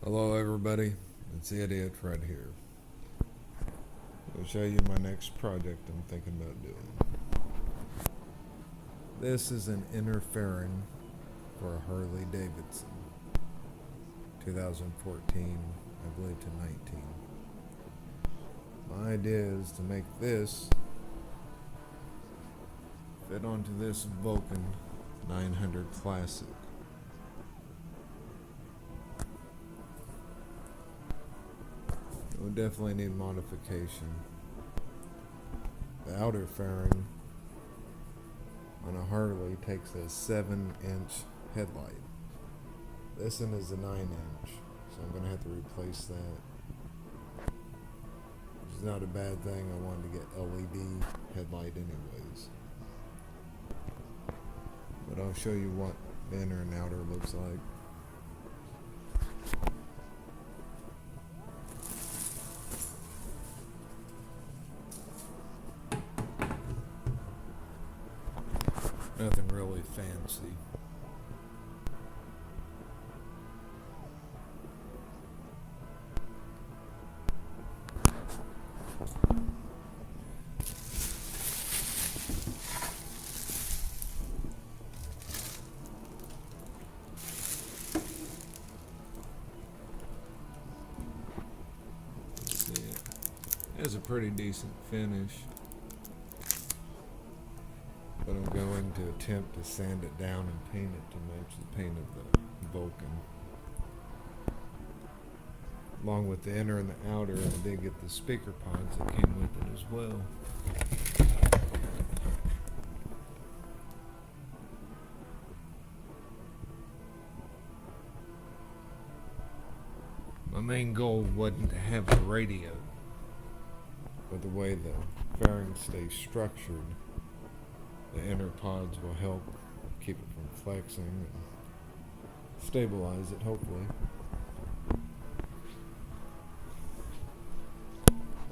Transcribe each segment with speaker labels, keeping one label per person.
Speaker 1: Hello everybody, it's the Idiot right here. I'll show you my next project I'm thinking about doing. This is an inner fairing for a Harley Davidson, 2014, I believe to 19. My idea is to make this fit onto this Vulcan 900 Classic. It would definitely need modification. The outer fairing on a Harley takes a 7-inch headlight. This one is a 9-inch, so I'm going to have to replace that. Which is not a bad thing. I wanted to get LED headlight anyways. But I'll show you what the inner and outer looks like. Nothing really fancy. See, it has a pretty decent finish. But I'm going to attempt to sand it down and paint it to match the paint of the Vulcan. Along with the inner and the outer, I did get the speaker pods that came with it as well. My main goal wasn't to have the radio, but the way the fairing stays structured, the inner pods will help keep it from flexing and stabilize it, hopefully.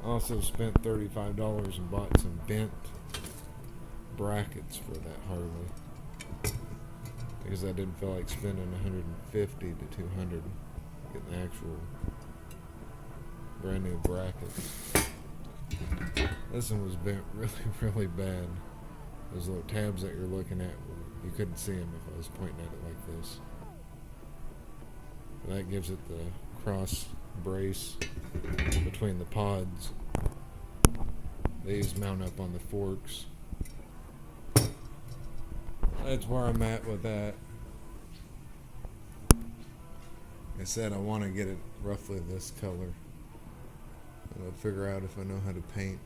Speaker 1: I also spent $35 and bought some bent brackets for that Harley because I didn't feel like spending $150 to $200 to get the actual brand new brackets. This one was bent really bad. Those little tabs that you're looking at, you couldn't see them if I was pointing at it like this. But that gives it the cross brace between the pods. These mount up on the forks. That's where I'm at with that. Like I said, I want to get it roughly this color. And I'll figure out if I know how to paint